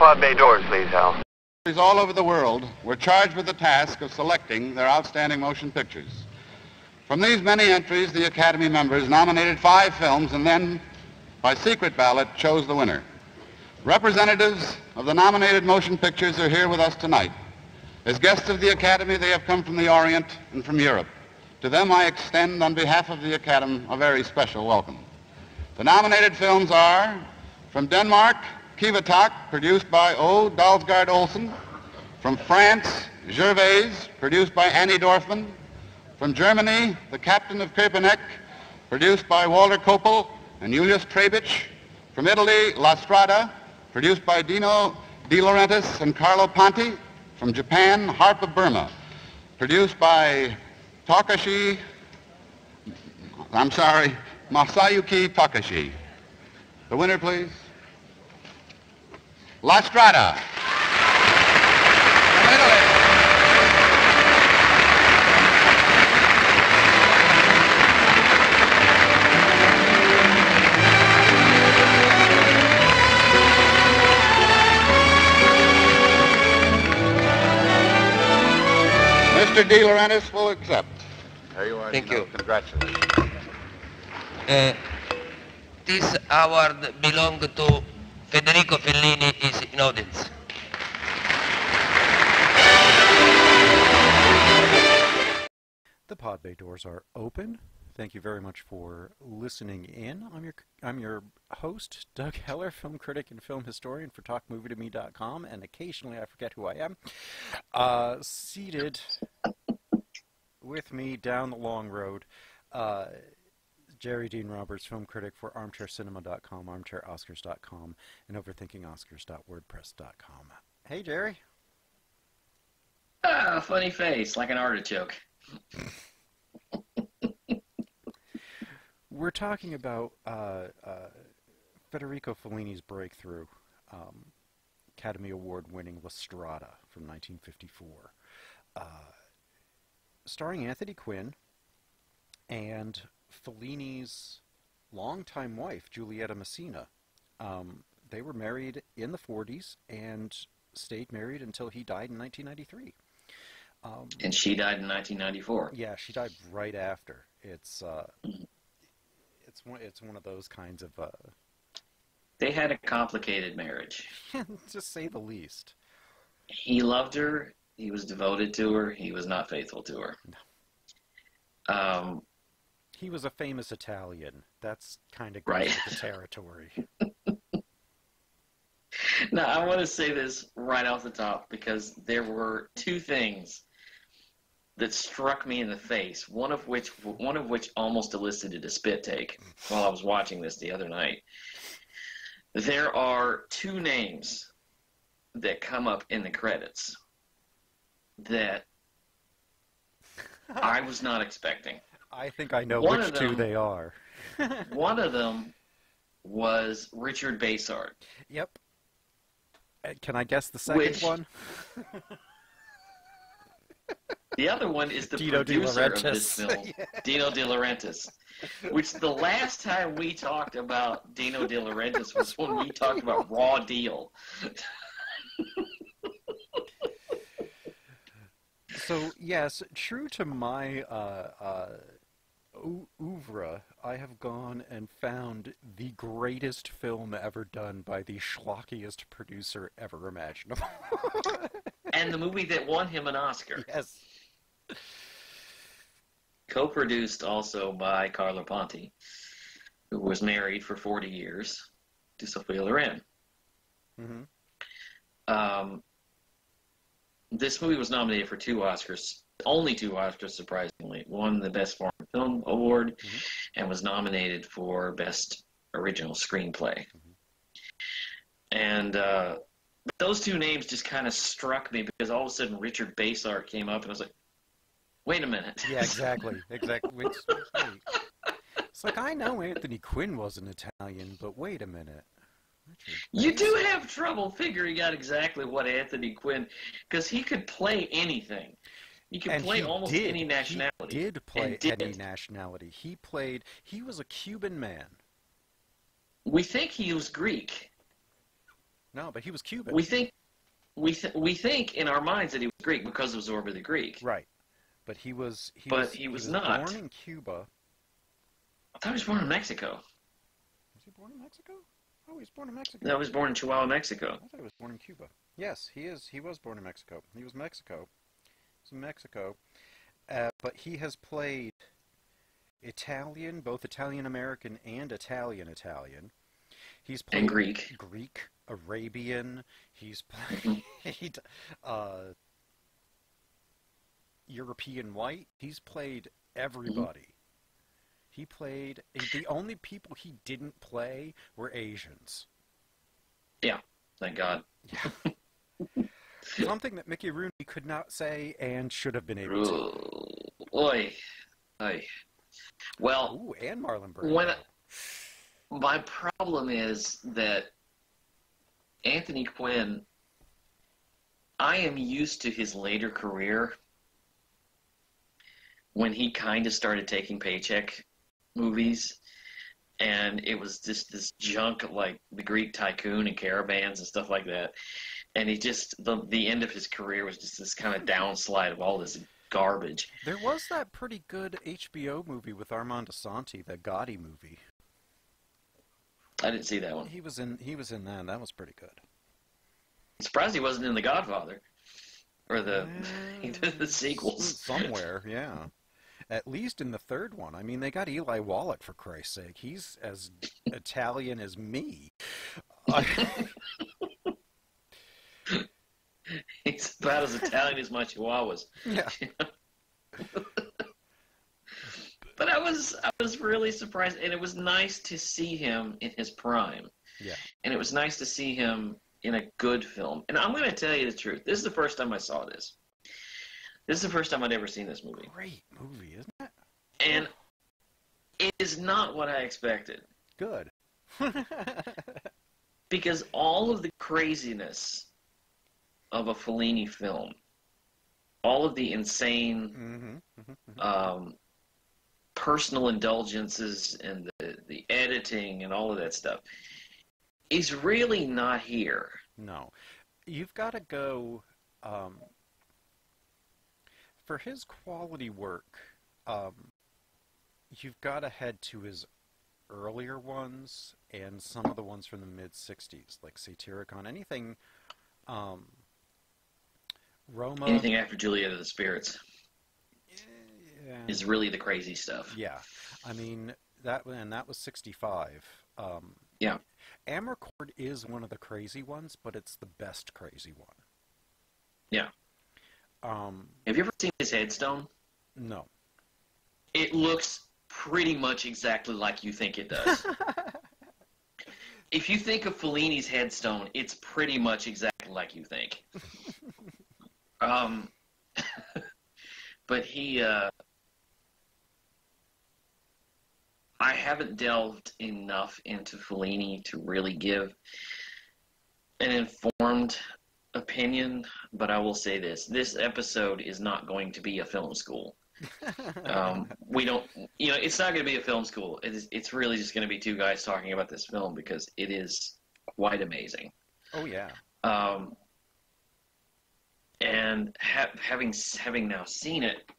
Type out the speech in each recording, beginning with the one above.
pod bay doors, please, Hal. All over the world were charged with the task of selecting their outstanding motion pictures. From these many entries, the Academy members nominated 5 films and then, by secret ballot, chose the winner. Representatives of the nominated motion pictures are here with us tonight. As guests of the Academy, they have come from the Orient and from Europe. To them, I extend, on behalf of the Academy, a very special welcome. The nominated films are, from Denmark, Kivatak, produced by O. Dalsgaard Olsen. From France, Gervais, produced by Annie Dorfman. From Germany, The Captain of Köpenick, produced by Walter Koppel and Julius Trebitsch. From Italy, La Strada, produced by Dino De Laurentiis and Carlo Ponti. From Japan, Harp of Burma, produced by Masayuki Takashi. The winner, please. La Strada. From Italy. Mr. De Laurentiis will accept. There you are. Thank you. Congratulations. This award belongs to Federico Fellini, is in audience. The pod bay doors are open. Thank you very much for listening in. I'm your host, Doug Heller, film critic and film historian for TalkMovieToMe.com, and occasionally I forget who I am. Seated with me down the long road, Jerry Dean Roberts, film critic for ArmchairCinema.com, ArmchairOscars.com, and OverThinkingOscars.wordpress.com. Hey, Jerry. Ah, funny face, like an artichoke. We're talking about Federico Fellini's breakthrough, Academy Award-winning La Strada from 1954, starring Anthony Quinn and Fellini's longtime wife, Giulietta Messina. They were married in the 40s and stayed married until he died in 1993. And she died in 1994. Yeah, she died right after. It's one of those kinds of... They had a complicated marriage. To say the least. He loved her. He was devoted to her. He was not faithful to her. No. He was a famous Italian. That's kind of right. With the territory. Now, I want to say this right off the top because there were 2 things that struck me in the face, one of which almost elicited a spit take while I was watching this the other night. There are 2 names that come up in the credits that I was not expecting. I think I know which 2 they are. One of them was Richard Basart. Yep. Can I guess the second one? The other one is the Dino producer of this film, yeah. Dino De Laurentiis. Which the last time we talked about Dino De Laurentiis was when we talked about Raw Deal. So, yes, true to my oeuvre, I have gone and found the greatest film ever done by the schlockiest producer ever imaginable. And the movie that won him an Oscar. Yes. Co-produced also by Carlo Ponti, who was married for 40 years to Sophia Loren. Mm-hmm. This movie was nominated for 2 Oscars, only 2 Oscars, surprisingly. Won the Best Foreign Film Award, and was nominated for Best Original Screenplay. And those 2 names just kind of struck me because all of a sudden Richard Basart came up, and I was like, wait a minute. Yeah, exactly. Exactly. It's like, I know Anthony Quinn wasn't Italian, but wait a minute. You do have trouble figuring out exactly what Anthony Quinn, because he could play anything. He could play almost any nationality. He did play any nationality. He was a Cuban man. We think he was Greek. No, but he was Cuban. We think in our minds that he was Greek because of Zorba the Greek. Right. But he was not. born in Cuba. I thought he was born in Mexico. Was he born in Mexico? Oh, he was born in Mexico. No, he was born in Chihuahua, Mexico. I thought he was born in Cuba. Yes, he is. He was born in Mexico. He was Mexico. He's in Mexico. But he has played Italian, both Italian-American and Italian-Italian. He's played And Greek. Greek, Arabian. He's played European white. He's played everybody. He played... The only people he didn't play were Asians. Yeah, thank God. Yeah. Something that Mickey Rooney could not say and should have been able to. Oy. Well, ooh, and Marlon Brando. My problem is that Anthony Quinn, I am used to his later career when he kind of started taking paycheck movies, and it was just this junk like The Greek Tycoon and Caravans and stuff like that. And he just, the end of his career was just this kind of downslide of all this garbage. There was that pretty good HBO movie with Armand Asante, the Gotti movie. I didn't see that one. He was in that. That was pretty good. I'm surprised he wasn't in The Godfather. Or the sequels. Somewhere, yeah. At least in the third one. I mean, they got Eli Wallach, for Christ's sake. He's as Italian as me. He's about as Italian as my Chihuahuas. Yeah. But I was really surprised, and it was nice to see him in his prime. Yeah. And it was nice to see him in a good film. And I'm going to tell you the truth. This is the first time I saw this. This is the first time I'd ever seen this movie. Great movie, isn't it? And it is not what I expected. Good. Because all of the craziness of a Fellini film, all of the insane personal indulgences and the editing and all of that stuff is really not here. No. You've got to go... for his quality work, you've got to head to his earlier ones and some of the ones from the mid-'60s, like Satyricon, anything... Roma. Anything after Juliet of the Spirits yeah. is really the crazy stuff. Yeah. I mean, that was 65. Yeah. Amarcord is one of the crazy ones, but it's the best crazy one. Yeah. Have you ever seen his headstone? No. It looks pretty much exactly like you think it does. If you think of Fellini's headstone, it's pretty much exactly like you think. But I haven't delved enough into Fellini to really give an informed opinion, but I will say this episode is not going to be a film school. We don't, it's not going to be a film school. It's really just going to be two guys talking about this film because it is quite amazing. Oh yeah. And having now seen it,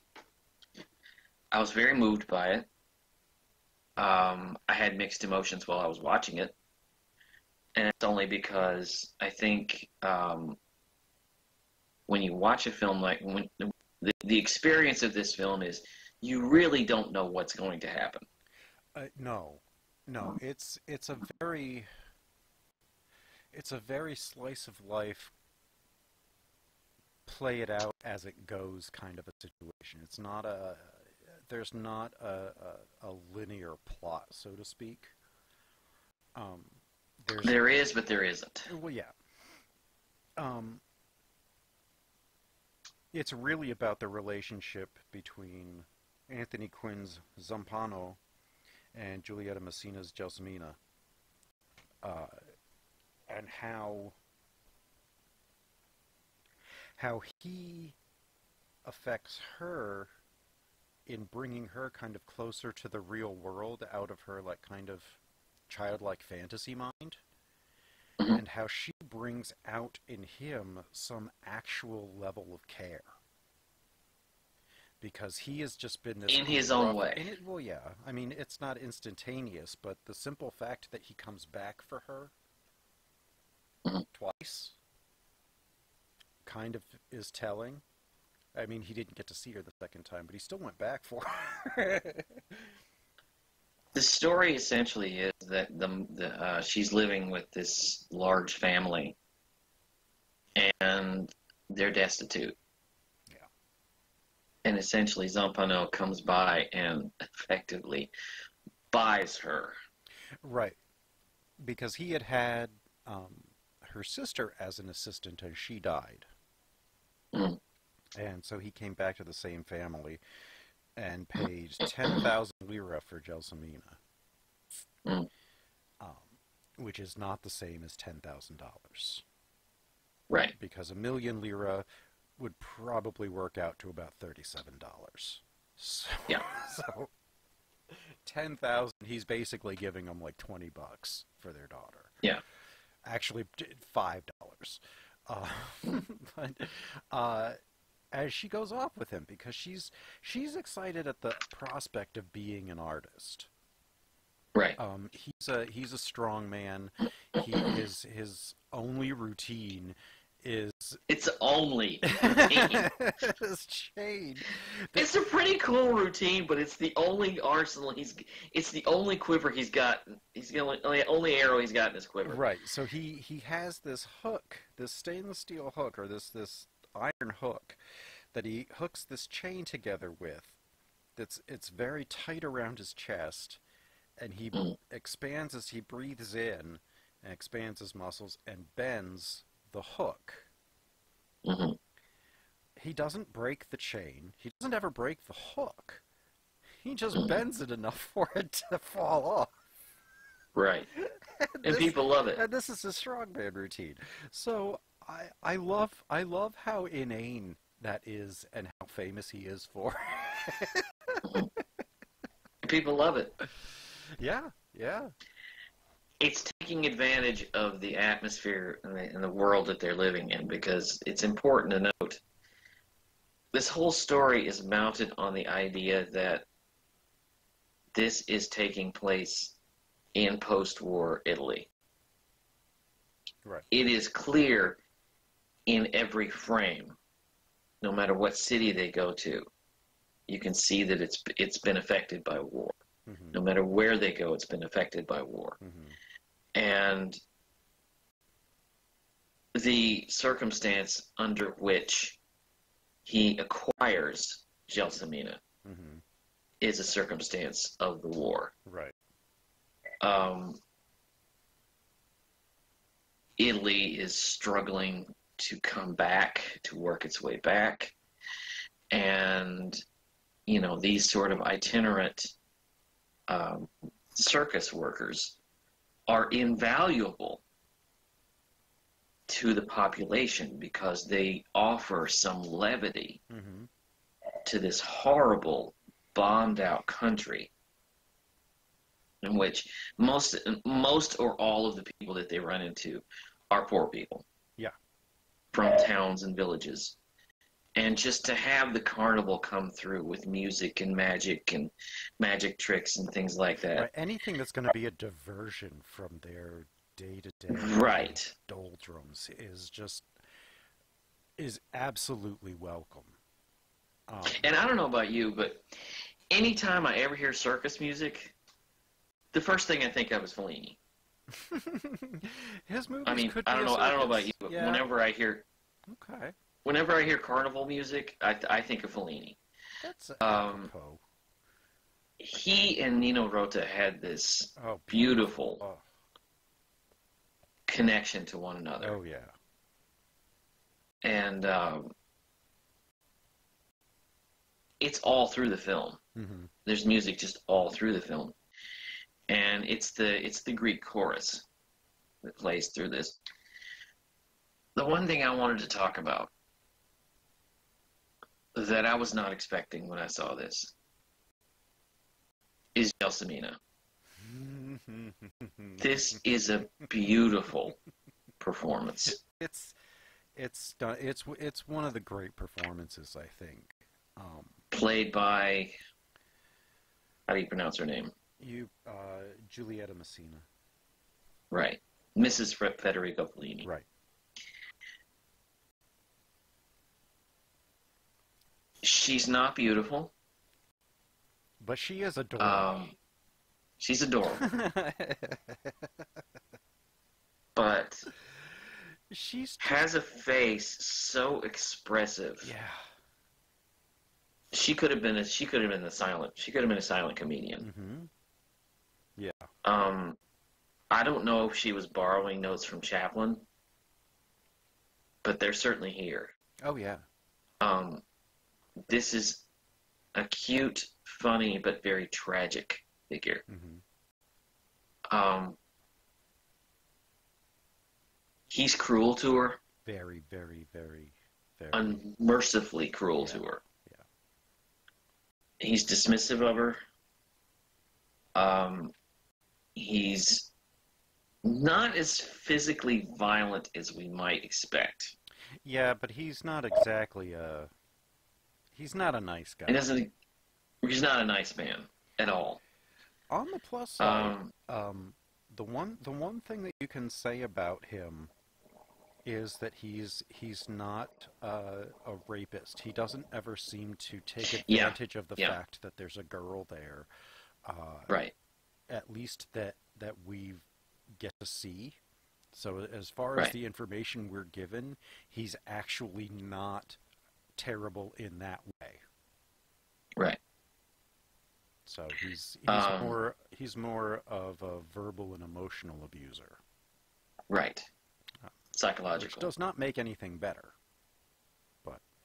I was very moved by it. I had mixed emotions while I was watching it, and it's only because I think when you watch a film when the experience of this film is you really don't know what's going to happen. No, it's a very slice of life, play it out as it goes kind of a situation. It's not there's not a linear plot, so to speak. There is, but there isn't. Well, yeah. It's really about the relationship between Anthony Quinn's Zampano and Giulietta Messina's Gelsomina, and how he affects her in bringing her kind of closer to the real world out of her like kind of childlike fantasy mind. and how she brings out in him some actual level of care. Because he has just been this... In his own way. Well, yeah. I mean, it's not instantaneous, but the simple fact that he comes back for her twice kind of is telling. I mean, he didn't get to see her the second time, but he still went back for her. The story essentially is that she's living with this large family, and they're destitute. Yeah. And essentially, Zampano comes by and effectively buys her. Right. Because he had had her sister as an assistant, and she died. Mm. And so he came back to the same family and paid 10,000 lira for Gelsomina, which is not the same as $10,000. Right. Because 1,000,000 lira would probably work out to about $37. So, yeah. So 10,000, he's basically giving them like $20 for their daughter. Yeah. Actually, $5. But as she goes off with him, because she's excited at the prospect of being an artist. Right. He's a strong man. His only routine is... It's only routine. His chain. It's a pretty cool routine, but it's the only arsenal it's the only quiver he's got. He's the only arrow he's got in his quiver. Right. So he has this hook, this stainless steel hook, or this iron hook that he hooks this chain together with. It's very tight around his chest, and he expands as he breathes in, and expands his muscles and bends the hook. Mm-hmm. He doesn't break the chain. He doesn't ever break the hook. He just bends it enough for it to fall off. Right. And people love it. And this is his strongman routine. So I love how inane that is and how famous he is for. People love it. Yeah, yeah. It's taking advantage of the atmosphere and the world that they're living in, because it's important to note this whole story is mounted on the idea that this is taking place in post-war Italy. Right. It is clear in every frame, no matter what city they go to, you can see that it's been affected by war. Mm-hmm. No matter where they go, it's been affected by war. Mm-hmm. And the circumstance under which he acquires Gelsomina is a circumstance of the war. Right. Italy is struggling to come back, to work its way back. And, you know, these sort of itinerant circus workers are invaluable to the population because they offer some levity to this horrible, bombed-out country in which most or all of the people that they run into are poor people. Yeah. From towns and villages. And just to have the carnival come through with music and magic tricks and things like that. Right. Anything that's going to be a diversion from their day-to-day right. doldrums is absolutely welcome. And I don't know about you, but anytime I ever hear circus music, the first thing I think of is Fellini. His movies I mean, could I be don't know about you, but yeah. whenever I hear carnival music, I think of Fellini. That's apropos. He and Nino Rota had this beautiful connection to one another. Oh, yeah. And it's all through the film. There's music just all through the film. And it's the Greek chorus that plays through this. The one thing I wanted to talk about that I was not expecting when I saw this is Gelsomina. This is a beautiful, performance. It's one of the great performances, I think. Played by, how do you pronounce her name? Giulietta Messina. Right. Mrs. Federico Fellini. Right. She's not beautiful. But she is adorable. She's adorable. But has a face so expressive. Yeah. She could have been a silent comedian. Mm-hmm. Yeah. I don't know if she was borrowing notes from Chaplin, but they're certainly here. Oh yeah. This is a cute, funny, but very tragic figure. Mm-hmm. He's cruel to her. Very, very, very, very. Unmercifully cruel to her. Yeah. He's dismissive of her. He's not as physically violent as we might expect. Yeah, but he's not exactly he's not a nice guy. He's not a nice man at all. On the plus side, the one thing that you can say about him is that he's not a rapist. He doesn't ever seem to take advantage of the fact that there's a girl there. Right. At least that we get to see. So as far as the information we're given, he's actually not terrible in that way. Right. So he's more of a verbal and emotional abuser. Right. Psychological. Which does not make anything better.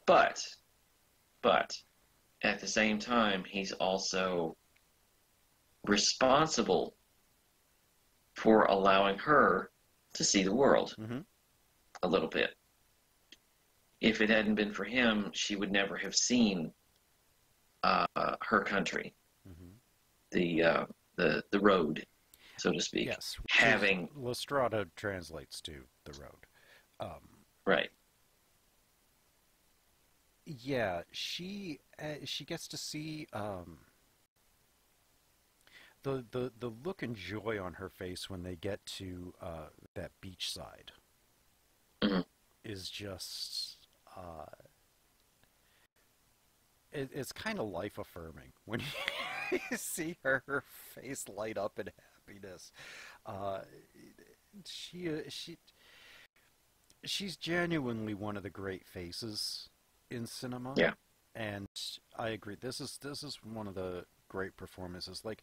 But at the same time, he's also responsible for allowing her to see the world a little bit. If it hadn't been for him, she would never have seen her country, the road, so to speak. Yes, having Strada translates to the road. Right. Yeah, she gets to see the look and joy on her face when they get to that beach side is just it's kind of life affirming when you see her face light up in happiness. She's genuinely one of the great faces in cinema. Yeah. And I agree. This is one of the great performances. Like,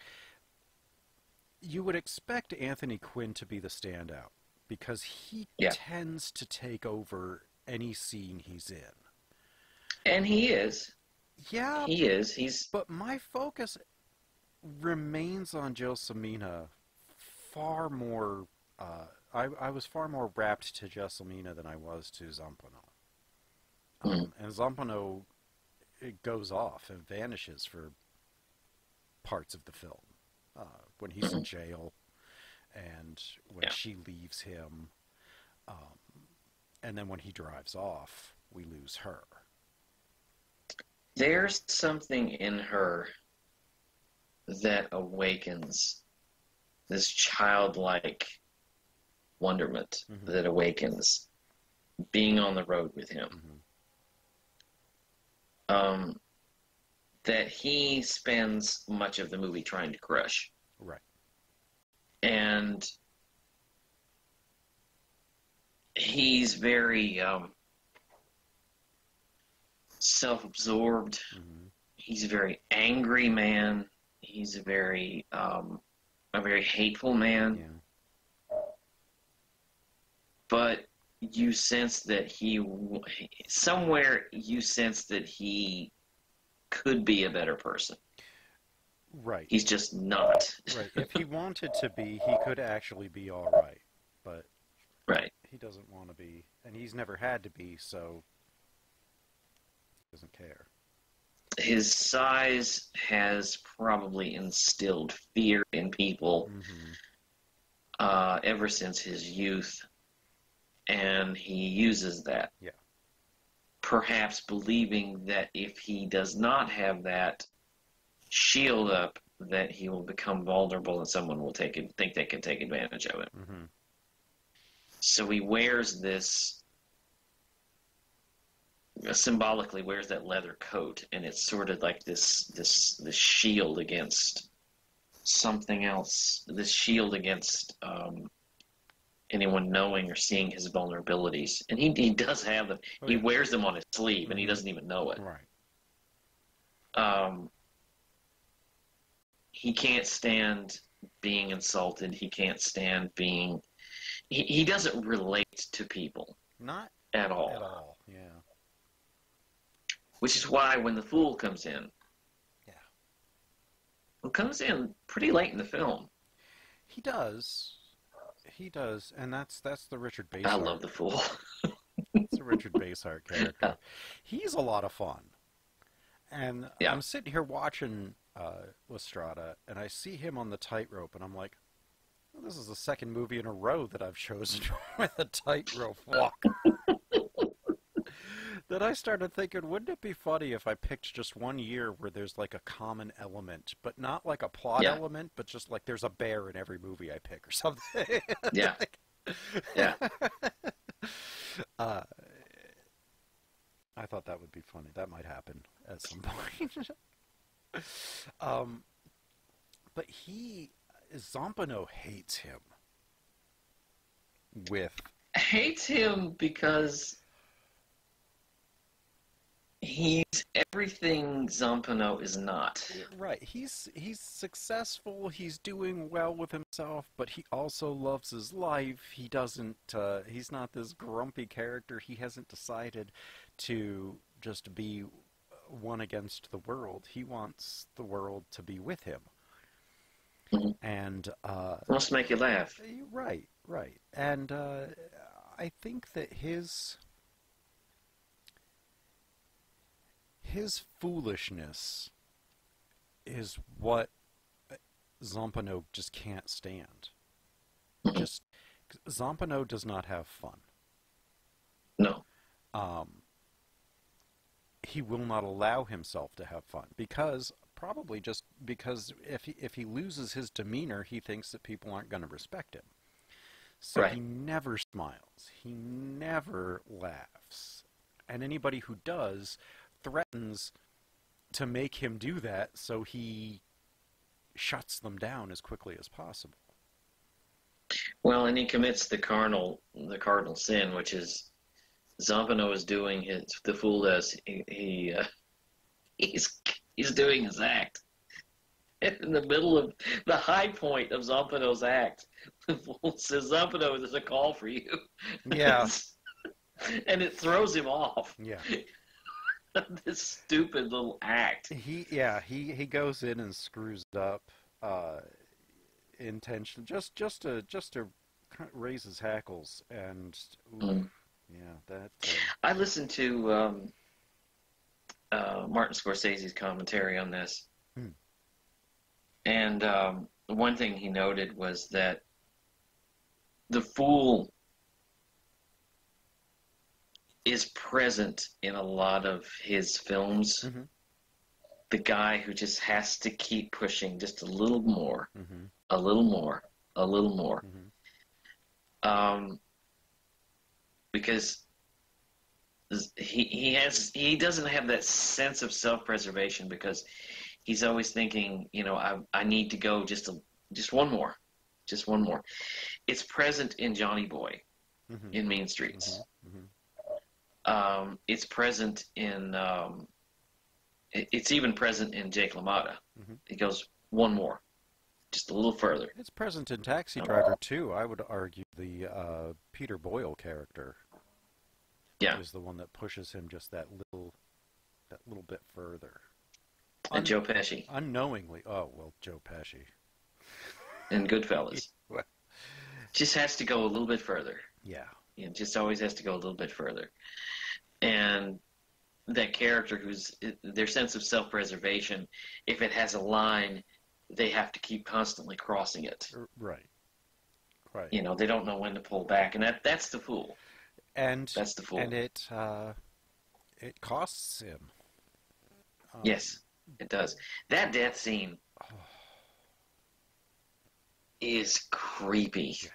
you would expect Anthony Quinn to be the standout because he tends to take over any scene he's in. And he is. Yeah. He is. But my focus remains on Gelsomina far more. I was far more wrapped to Gelsomina than I was to Zampano. And Zampano, it goes off and vanishes for parts of the film. When he's in jail, and when she leaves him, and then when he drives off, we lose her. There's something in her that awakens this childlike wonderment that awakens being on the road with him. That he spends much of the movie trying to crush. Right. And he's very self-absorbed. He's a very angry man. He's a very hateful man. Yeah. But you sense that somewhere you sense that he could be a better person. Right. He's just not. Right. If he wanted to be, he could actually be all right. But he doesn't want to be, and he's never had to be, so he doesn't care. His size has probably instilled fear in people ever since his youth. and he uses that. Yeah. Perhaps believing that if he does not have that shield up, that he will become vulnerable and someone will think they can take advantage of it. Mm-hmm. So he wears this, symbolically wears that leather coat, and it's sort of like this shield against something else, this shield against anyone knowing or seeing his vulnerabilities. And he does have them. Oh, he yeah. wears them on his sleeve, and he doesn't even know it. Right. He can't stand being insulted. He can't stand being... He doesn't relate to people. Not at all. At all, yeah. Which is why when the Fool comes in... Yeah. Who comes in pretty late in the film. He does. He does, and that's the Richard Basehart. I love the Fool. It's the Richard Basehart character. He's a lot of fun. And yeah. I'm sitting here watching Strada, and I see him on the tightrope, and I'm like, well, this is the second movie in a row that I've chosen with a tightrope walk. Then I started thinking, wouldn't it be funny if I picked just one year where there's like a common element, but not like a plot element, but just like there's a bear in every movie I pick or something. Yeah. Yeah. I thought that would be funny. That might happen at some point. But Zampano hates him. Hates him because he's everything Zampano is not. Right. He's successful. He's doing well with himself, but he also loves his life. He doesn't. He's not this grumpy character. He hasn't decided to just be one against the world. He wants the world to be with him. Mm-hmm. And wants to make you laugh. Right. And I think that his foolishness is what Zampano just can't stand. Just Zampano does not have fun. No. He will not allow himself to have fun because if he loses his demeanor, he thinks that people aren't going to respect him. So right. He never smiles. He never laughs. And anybody who does threatens to make him do that, so he shuts them down as quickly as possible. Well, and he commits the cardinal sin, which is Zampano is doing the Fool does. He's doing his act. In the middle of the high point of Zampano's act, the Fool says, "Zampano, there's a call for you." Yeah. And it throws him off. Yeah. This stupid little act. He goes in and screws it up intentionally, just to raise his hackles, and that. I listened to Martin Scorsese's commentary on this, and one thing he noted was that the Fool is present in a lot of his films. Mm-hmm. The guy who just has to keep pushing just a little more, mm-hmm. a little more, a little more. Mm-hmm. Because he doesn't have that sense of self-preservation because he's always thinking, I need to go just one more. It's present in Johnny Boy, mm-hmm. in Mean Streets. Mm-hmm. Mm-hmm. It's present in, it's even present in Jake LaMotta. Mm-hmm. He goes, one more, just a little further. It's present in Taxi Driver, too. I would argue the Peter Boyle character is the one that pushes him just that little bit further. And Joe Pesci. Unknowingly. Oh, well, Joe Pesci. And Goodfellas. Just has to go a little bit further. Yeah. It just always has to go a little bit further. And that character who's their sense of self-preservation, if it has a line, they have to keep constantly crossing it. Right. They don't know when to pull back, and that's the Fool. And That's the fool. And it costs him. Yes, it does. That death scene is creepy. Yeah.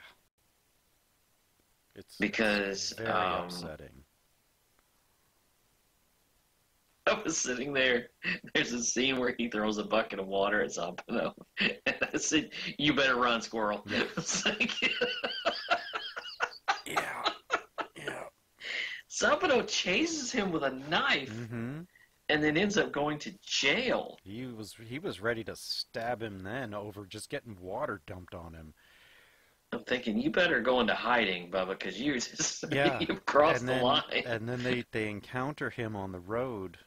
Because it's very upsetting. I was sitting there. There's a scene where he throws a bucket of water at Zampano, and I said, "You better run, squirrel." Yeah. It's like, Yeah. Zampano chases him with a knife, and then ends up going to jail. He was ready to stab him then over just getting water dumped on him. I'm thinking, you better go into hiding, Bubba, because Yeah. you've crossed the line. And then they encounter him on the road.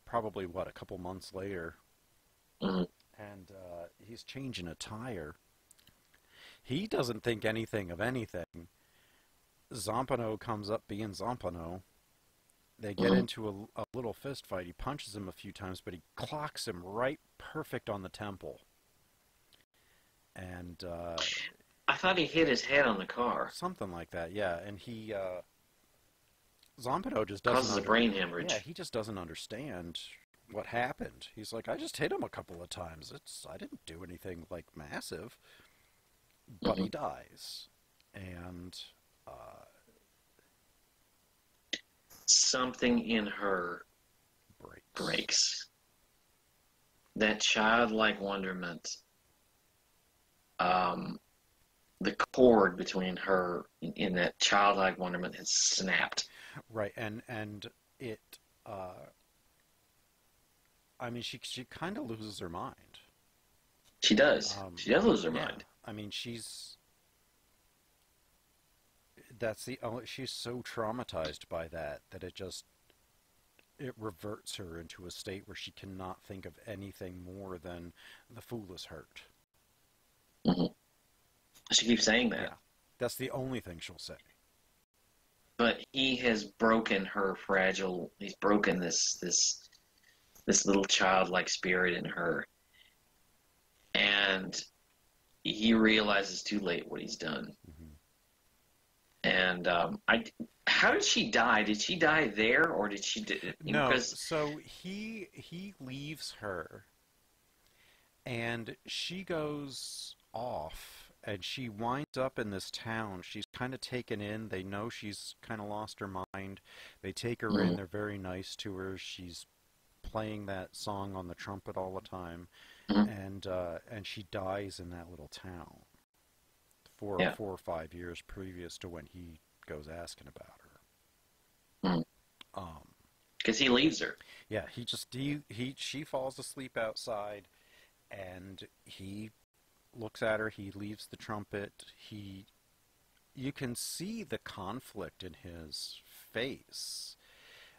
Probably, a couple months later. And he's changing a tire. He doesn't think anything of anything. Zampano comes up being Zampano. They get into a little fist fight. He punches him a few times, but he clocks him right perfect on the temple. And I thought he hit his head on the car. Something like that, yeah. And he Zampano just doesn't causes a brain hemorrhage. Yeah, he just doesn't understand what happened. He's like, I just hit him a couple of times. I didn't do anything like massive. But he dies. And something in her breaks. That childlike wonderment, the cord between her in that childlike wonderment has snapped. Right, and it, I mean, she kind of loses her mind. She does. She does lose her mind. I mean, she's so traumatized by that it reverts her into a state where she cannot think of anything more than the fool is hurt. She keeps saying that. Yeah. That's the only thing she'll say. But he has broken her fragile. He's broken this little childlike spirit in her, and he realizes too late what he's done. And how did she die? Did she die there, or did she? No. So he leaves her, and she goes off, and she winds up in this town. She's kind of taken in. They know she's kind of lost her mind. They take her in. They're very nice to her. She's playing that song on the trumpet all the time, and she dies in that little town. 4 or 5 years previous to when he goes asking about her. Because he leaves her. Yeah, she falls asleep outside, and he looks at her. He leaves the trumpet. You can see the conflict in his face.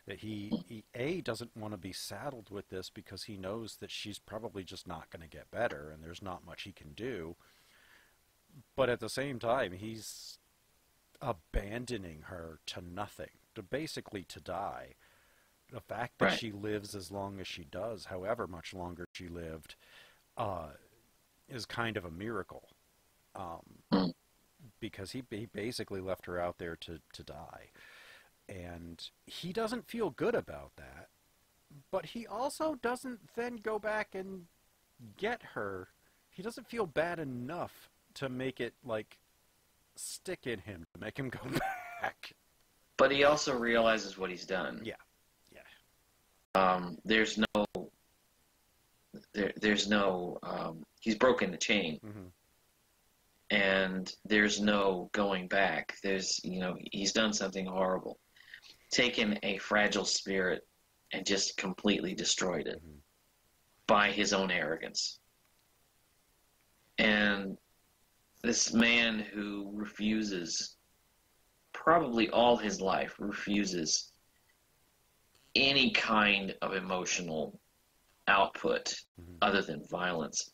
That he doesn't want to be saddled with this because he knows that she's probably just not going to get better, and there's not much he can do. But at the same time, he's abandoning her to nothing, basically to die. The fact that she lives as long as she does, however much longer she lived, is kind of a miracle. Because he basically left her out there to die. And he doesn't feel good about that. But he also doesn't then go back and get her. He doesn't feel bad enough to make it, stick in him, to make him go back. But he also realizes what he's done. Yeah. There's no, he's broken the chain. And there's no going back. He's done something horrible. Taken a fragile spirit and just completely destroyed it by his own arrogance. And this man who refuses, probably all his life, refuses any kind of emotional output other than violence,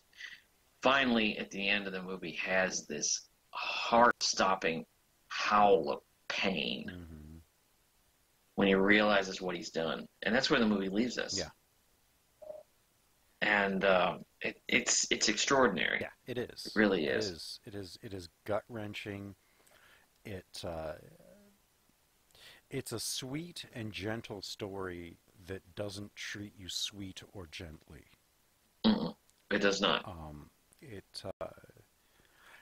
finally, at the end of the movie, has this heart-stopping howl of pain when he realizes what he's done. And that's where the movie leaves us. Yeah. And it's extraordinary. Yeah, it is. It really is. It is gut-wrenching. it's a sweet and gentle story that doesn't treat you sweet or gently. It does not.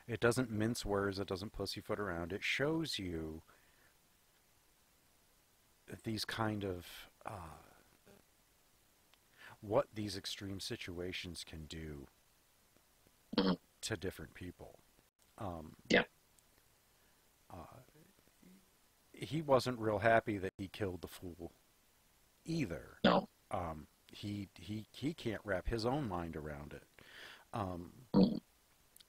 It doesn't mince words. It doesn't pussyfoot around. It shows you these kind of what these extreme situations can do to different people. He wasn't real happy that he killed the fool either. No. He can't wrap his own mind around it.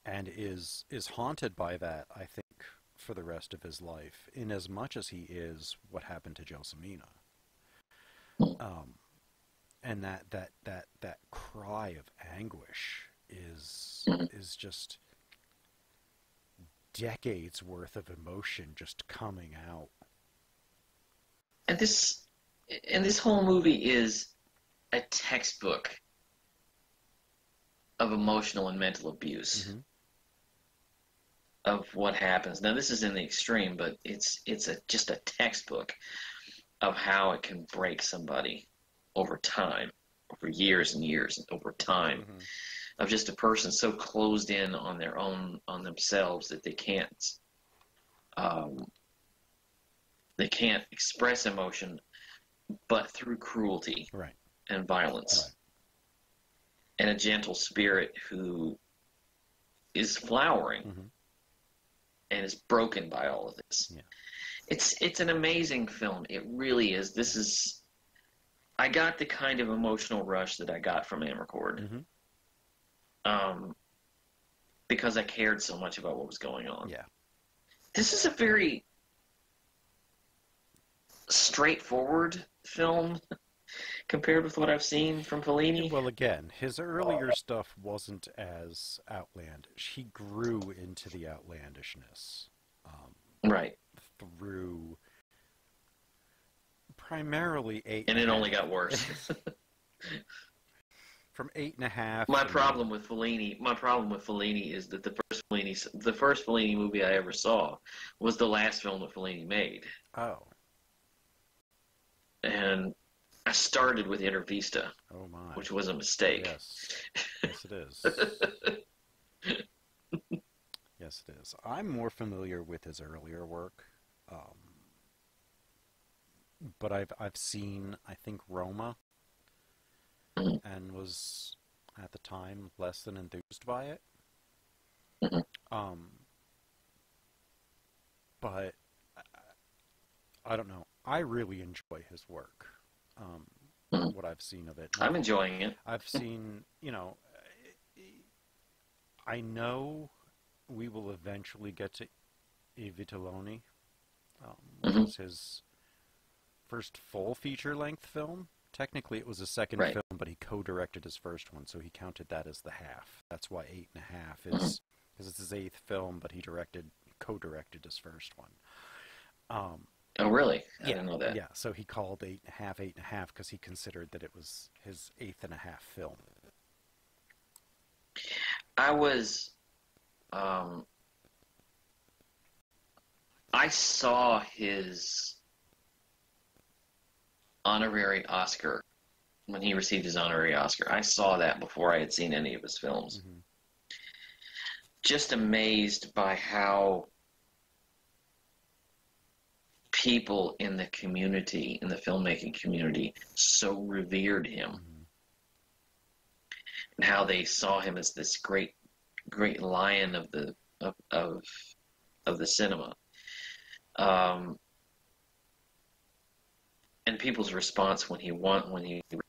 And is haunted by that, I think, for the rest of his life, in as much as he is what happened to Gelsomina. And that cry of anguish is just decades worth of emotion just coming out. And this whole movie is a textbook of emotional and mental abuse of what happens. Now, this is in the extreme, but it's just a textbook of how it can break somebody over time, over years and years, over time, of just a person so closed in on their own, on themselves, that they can't express emotion, but through cruelty and violence. And a gentle spirit who is flowering and is broken by all of this. It's an amazing film. It really is. I got the kind of emotional rush that I got from Amarcord, because I cared so much about what was going on. This is a very straightforward film compared with what I've seen from Fellini. Well, again, his earlier stuff wasn't as outlandish. He grew into the outlandishness. Through primarily 8. And it only got worse. From 8.5. My problem with Fellini is that the first Fellini movie I ever saw was the last film that Fellini made. Oh. And I started with Intervista, which was a mistake. Yes it is. Yes, it is. I'm more familiar with his earlier work, but I've seen, I think, Roma, and was at the time less than enthused by it. But I don't know. I really enjoy his work. What I've seen of it. I'm enjoying it. I've seen, I know we will eventually get to I Vitelloni, which was his first full feature-length film. Technically, it was a second film, but he co-directed his first one, so he counted that as the half. That's why 8.5 is, because it's his 8th film, but he co-directed his first one. Oh, really? I didn't know that. Yeah, so he called 8.5 because he considered that it was his 8.5 film. I saw his honorary Oscar when he received his honorary Oscar. I saw that before I had seen any of his films. Just amazed by how people in the community, in the filmmaking community, so revered him, and how they saw him as this great lion of the cinema, and people's response when he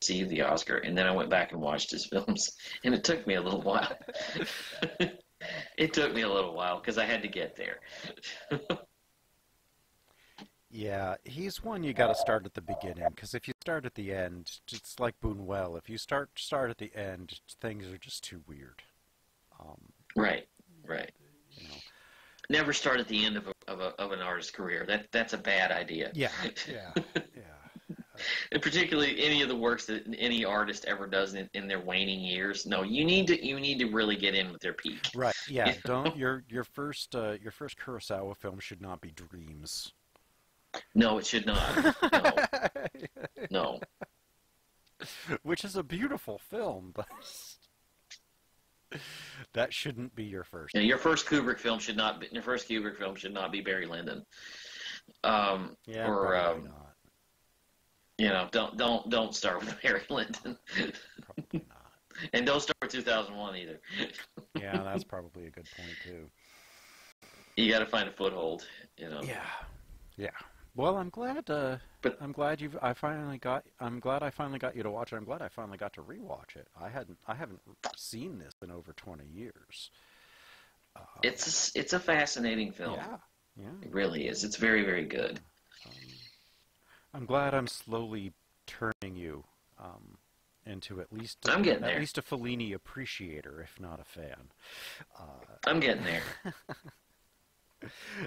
received the Oscar. And then I went back and watched his films, and it took me a little while. It took me a little while because I had to get there. Yeah, he's one you got to start at the beginning, because if you start at the end, it's like Buñuel. If you start at the end, things are just too weird. Right. Never start at the end of an artist's career. That's a bad idea. Yeah. And particularly any of the works that any artist ever does in their waning years. No, you need to really get in with their peak. Right. Yeah, don't your first Kurosawa film should not be Dreams. No, it should not. No. Which is a beautiful film, but that shouldn't be your first. Yeah, your first Kubrick film should not be Barry Lyndon. Yeah, or probably not. Don't start with Barry Lyndon. Probably not. And don't start with 2001 either. Yeah, that's probably a good point too. You got to find a foothold, Yeah. Well, I'm glad. I'm glad I finally got you to watch it. I'm glad I finally got to rewatch it. I haven't seen this in over 20 years. It's a fascinating film. Yeah. It really is. It's very, very good. I'm glad I'm slowly turning you into at least I'm getting there. At least a Fellini appreciator, if not a fan. I'm getting there.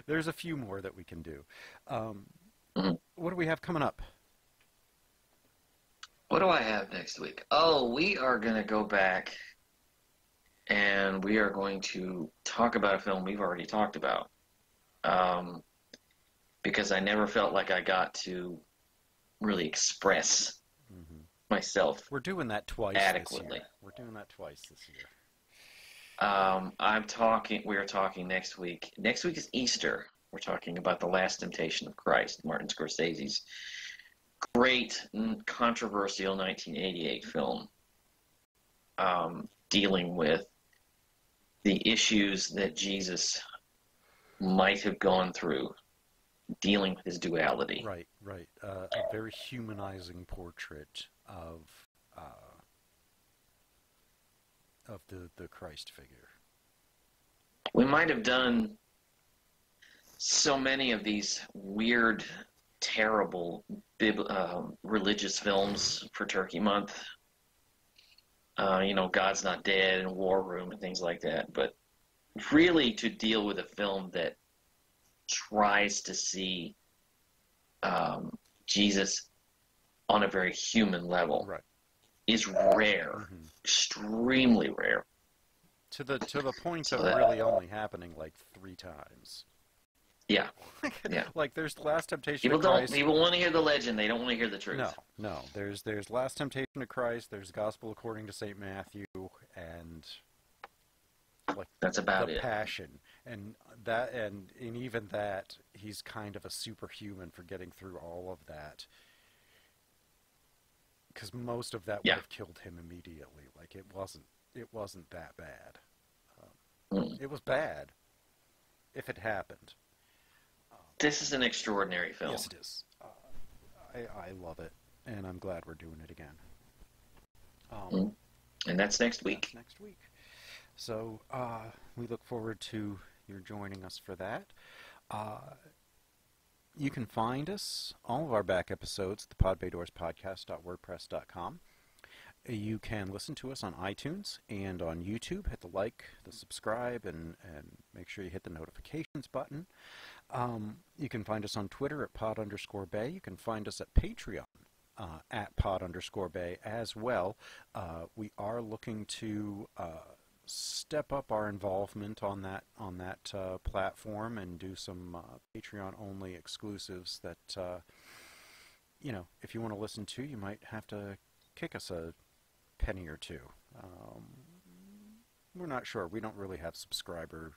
There's a few more that we can do. Mm-hmm. What do we have coming up? What do I have next week? Oh, we are going to go back and we are going to talk about a film we've already talked about. Because I never felt like I got to really express myself. We're doing that twice adequately. This year. We're doing that twice this year. We are talking next week. Next week is Easter. We're talking about The Last Temptation of Christ, Martin Scorsese's great, controversial 1988 film, dealing with the issues that Jesus might have gone through, dealing with his duality. Right. A very humanizing portrait of the Christ figure. We might have done so many of these weird, terrible religious films for Turkey Month. God's Not Dead and War Room and things like that. But really to deal with a film that tries to see Jesus on a very human level is rare, extremely rare. To the point of really only happening like 3 times. Yeah. Like there's Last Temptation of Christ. People want to hear the legend. They don't want to hear the truth. No. There's Last Temptation of Christ. There's Gospel According to St. Matthew, and like that's about the it. Passion, and even that, he's kind of a superhuman for getting through all of that. Because most of that would have killed him immediately. Like it wasn't that bad. It was bad if it happened. This is an extraordinary film. Yes, it is. I love it, and I'm glad we're doing it again. And that's next week. So we look forward to your joining us for that. You can find us, all of our back episodes, at thepodbaydoorspodcast.wordpress.com. You can listen to us on iTunes and on YouTube. Hit the like, the subscribe, and make sure you hit the notifications button. You can find us on Twitter at pod_bay. You can find us at Patreon at pod_bay as well. We are looking to step up our involvement on that platform and do some Patreon-only exclusives that, if you want to listen to, you might have to kick us a penny or two. We're not sure. We don't really have subscriber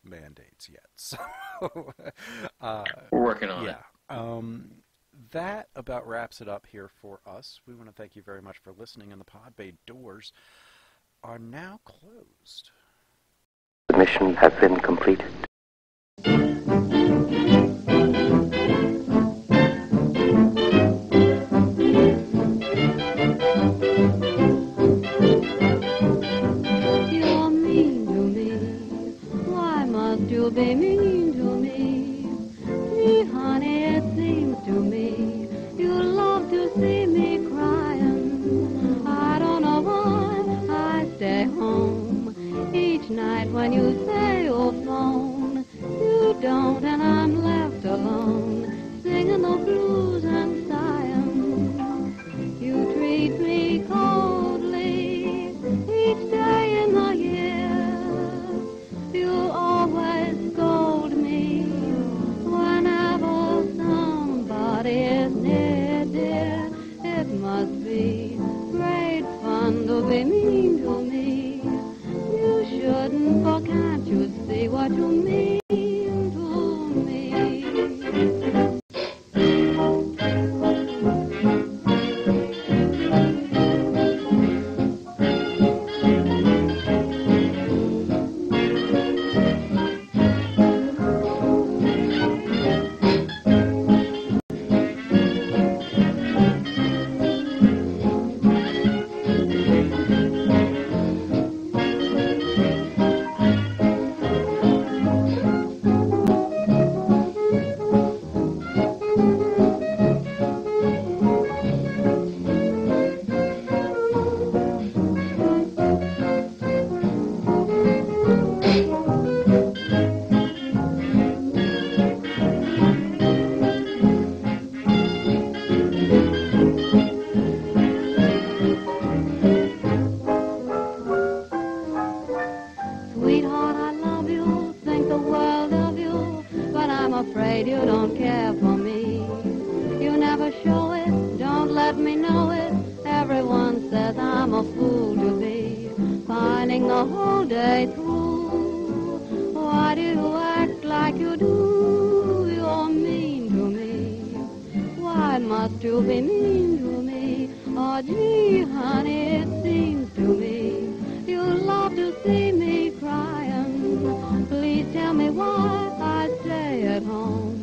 mandates yet, so we're working on it. That about wraps it up here for us. We want to thank you very much for listening, and the Pod Bay doors are now closed. The mission has been completed. You're mean to me. Why must you be mean to me? See, honey, it seems to me you love to see me crying. I don't know why I stay home each night when you say you're flown. You don't, and I'm left alone, singing the blues and sighing. You treat me coldly each day in the year. afraid you don't care for me. You never show it, don't let me know it. Everyone says I'm a fool to be pining the whole day through. Why do you act like you do? You're mean to me. Why must you be mean to me? Oh, gee, honey, it seems to me you love to see me crying. Please tell me why I stay at home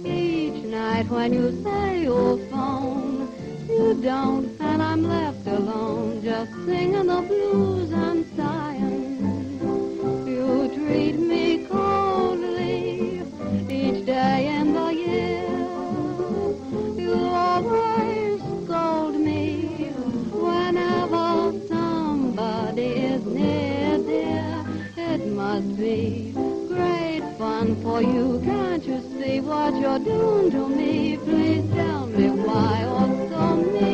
each night when you say you'll phone. You don't, and I'm left alone, just singing the blues and sighing. You treat me coldly each day in the year. You always scold me whenever somebody is near, dear. It must be great fun for you. Can't you see what you're doing to me? Please tell me why you're so mean.